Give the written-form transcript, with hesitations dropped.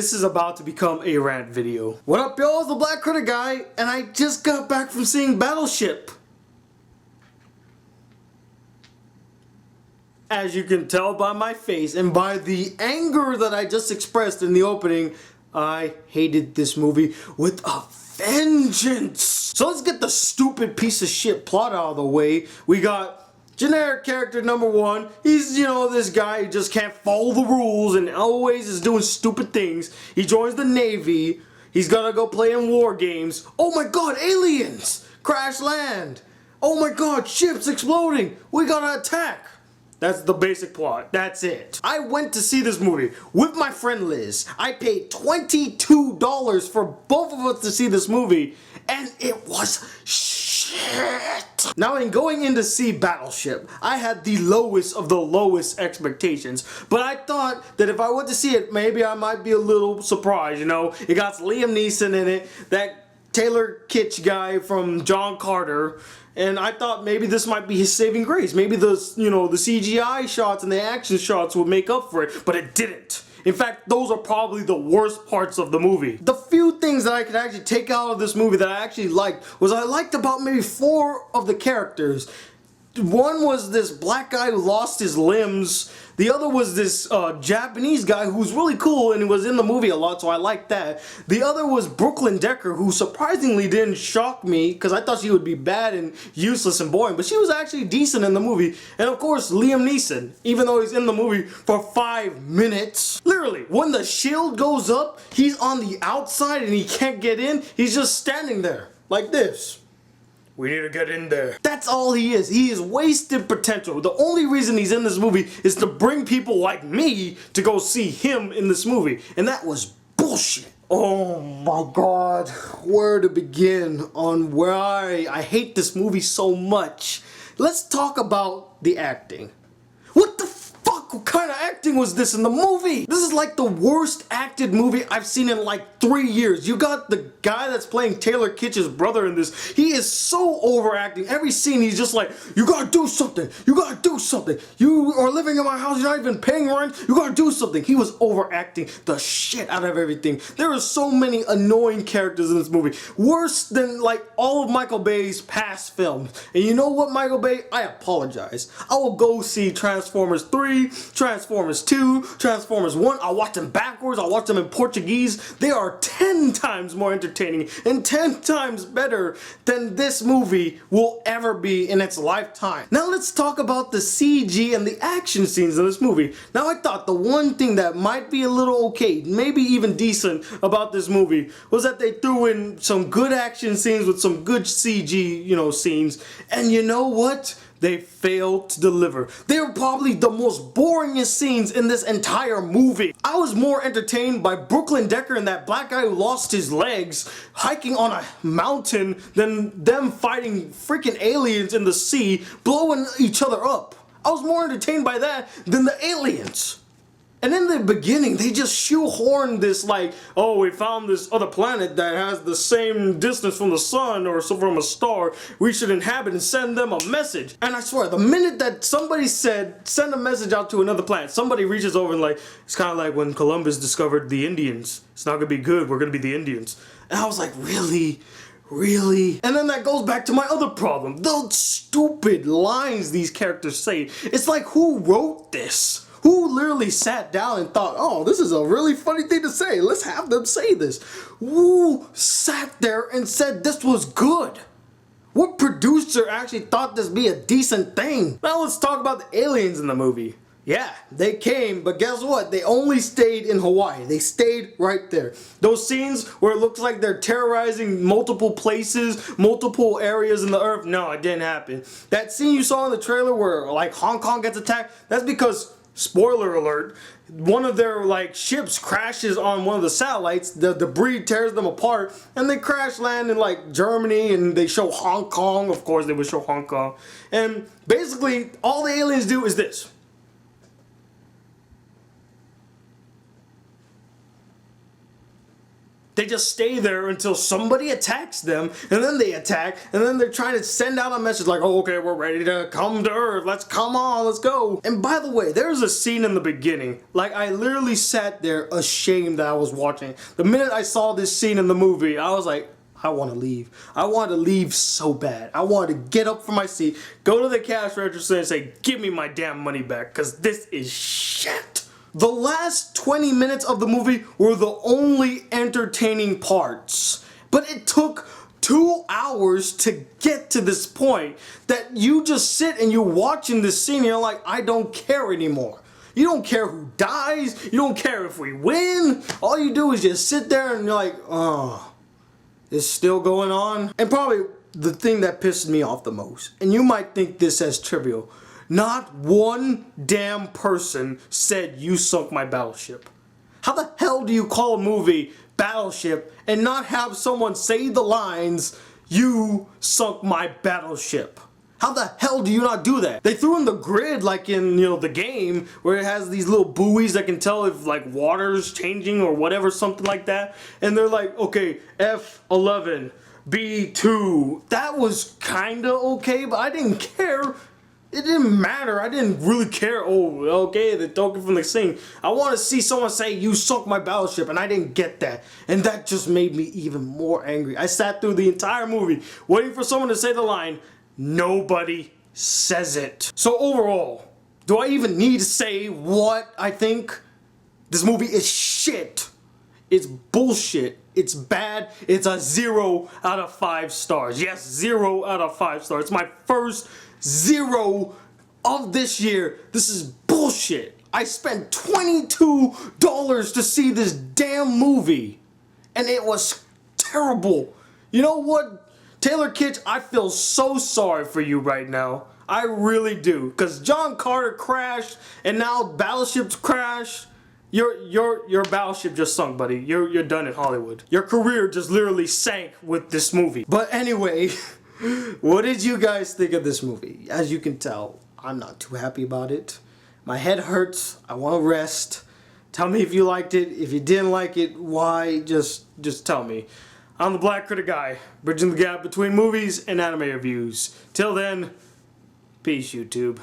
This is about to become a rant video. What up, y'all? It's the Black Critic Guy, and I just got back from seeing Battleship. As you can tell by my face and by the anger that I just expressed in the opening, I hated this movie with a vengeance. So let's get the stupid piece of shit plot out of the way. We got generic character number one. He's, this guy who just can't follow the rules and always is doing stupid things. He joins the Navy. He's gonna go play in war games. Oh my god, aliens! Crash land! Oh my god, ships exploding! We gotta attack! That's the basic plot. That's it. I went to see this movie with my friend Liz. I paid $22 for both of us to see this movie, and it was shit. Now, in going in to see Battleship, I had the lowest of the lowest expectations, but I thought that if I went to see it, maybe I might be a little surprised, It got Liam Neeson in it, that Taylor Kitsch guy from John Carter, and I thought maybe this might be his saving grace. Maybe the CGI shots and the action shots would make up for it, but it didn't. In fact, those are probably the worst parts of the movie. The few things that I could actually take out of this movie that I actually liked was I liked about maybe 4 of the characters. One was this black guy who lost his limbs. The other was this Japanese guy who's really cool and was in the movie a lot, so I liked that. The other was Brooklyn Decker, who surprisingly didn't shock me because I thought she would be bad and useless and boring, but she was actually decent in the movie. And of course, Liam Neeson, even though he's in the movie for 5 minutes. Literally, when the shield goes up, he's on the outside and he can't get in. He's just standing there like this. We need to get in there. That's all he is. He is wasted potential. The only reason he's in this movie is to bring people like me to go see him in this movie. And that was bullshit. Oh my god. Where to begin on why I hate this movie so much. Let's talk about the acting. What the fuck? What kind of acting was this in the movie? This is like the worst acted movie I've seen in like 3 years. You got the guy that's playing Taylor Kitsch's brother in this. He is so overacting. Every scene he's just like, you gotta do something. You gotta do something. You are living in my house. You're not even paying rent. You gotta do something. He was overacting the shit out of everything. There are so many annoying characters in this movie. Worse than like all of Michael Bay's past films. And you know what, Michael Bay? I apologize. I will go see Transformers 3, Transformers 2, Transformers 1. I'll watch them backwards. I'll watch them in Portuguese. They are 10 times more entertaining and 10 times better than this movie will ever be in its lifetime. Now let's talk about the CG and the action scenes in this movie. Now I thought the one thing that might be a little okay, maybe even decent about this movie was that they threw in some good action scenes with some good CG, scenes. And you know what? They failed to deliver. They were probably the most boringest scenes in this entire movie. I was more entertained by Brooklyn Decker and that black guy who lost his legs hiking on a mountain than them fighting freaking aliens in the sea, blowing each other up. I was more entertained by that than the aliens. And in the beginning, they just shoehorned this like, oh, we found this other planet that has the same distance from the sun or so from a star. We should inhabit and send them a message. And I swear, the minute that somebody said, send a message out to another planet, somebody reaches over and like, it's kind of like when Columbus discovered the Indians. It's not going to be good. We're going to be the Indians. And I was like, really? Really? And then that goes back to my other problem. Those stupid lines these characters say. It's like, who wrote this? Who literally sat down and thought, oh, this is a really funny thing to say. Let's have them say this. Who sat there and said this was good? What producer actually thought this be a decent thing? Now let's talk about the aliens in the movie. Yeah, they came, but guess what? They only stayed in Hawaii. They stayed right there. Those scenes where it looks like they're terrorizing multiple places, multiple areas in the earth, no, it didn't happen. That scene you saw in the trailer where like Hong Kong gets attacked, that's because, spoiler alert, one of their like ships crashes on one of the satellites, the debris tears them apart, and they crash land in like Germany, and they show Hong Kong. Of course they would show Hong Kong. And basically all the aliens do is this. They just stay there until somebody attacks them, and then they attack, and then they're trying to send out a message like, oh, okay, we're ready to come to Earth. Come on, let's go. And by the way, there's a scene in the beginning. Like, I literally sat there ashamed that I was watching. The minute I saw this scene in the movie, I was like, I want to leave. I wanted to leave so bad. I wanted to get up from my seat, go to the cash register and say, give me my damn money back, because this is shit. The last 20 minutes of the movie were the only entertaining parts. But it took 2 hours to get to this point that you just sit and you're watching this scene and you're like, I don't care anymore. You don't care who dies. You don't care if we win. All you do is just sit there and you're like, oh, it's still going on. And probably the thing that pissed me off the most, and you might think this as trivial, not one damn person said you sunk my battleship. How the hell do you call a movie Battleship and not have someone say the lines, you sunk my battleship? How the hell do you not do that? They threw in the grid like in, the game where it has these little buoys that can tell if like water's changing or whatever, something like that. And they're like, okay, F11, B2. That was kinda okay, but I didn't care. It didn't matter. I didn't really care. Oh, okay, they're talking from the scene. I want to see someone say, you sunk my battleship, and I didn't get that. And that just made me even more angry. I sat through the entire movie waiting for someone to say the line. Nobody says it. So overall, do I even need to say what I think? This movie is shit. It's bullshit. It's bad. It's a 0 out of 5 stars. Yes, 0 out of 5 stars. It's my first 0 of this year. This is bullshit. I spent $22 to see this damn movie, and it was terrible. You know what, Taylor Kitsch, I feel so sorry for you right now. I really do, because John Carter crashed, and now Battleship's crashed. Your Battleship just sunk, buddy. You're done in Hollywood. Your career just literally sank with this movie. But anyway, what did you guys think of this movie? As you can tell, I'm not too happy about it. My head hurts. I want to rest. Tell me if you liked it. If you didn't like it, why? Just tell me. I'm the Black Critic Guy, bridging the gap between movies and anime reviews. Till then, peace, YouTube.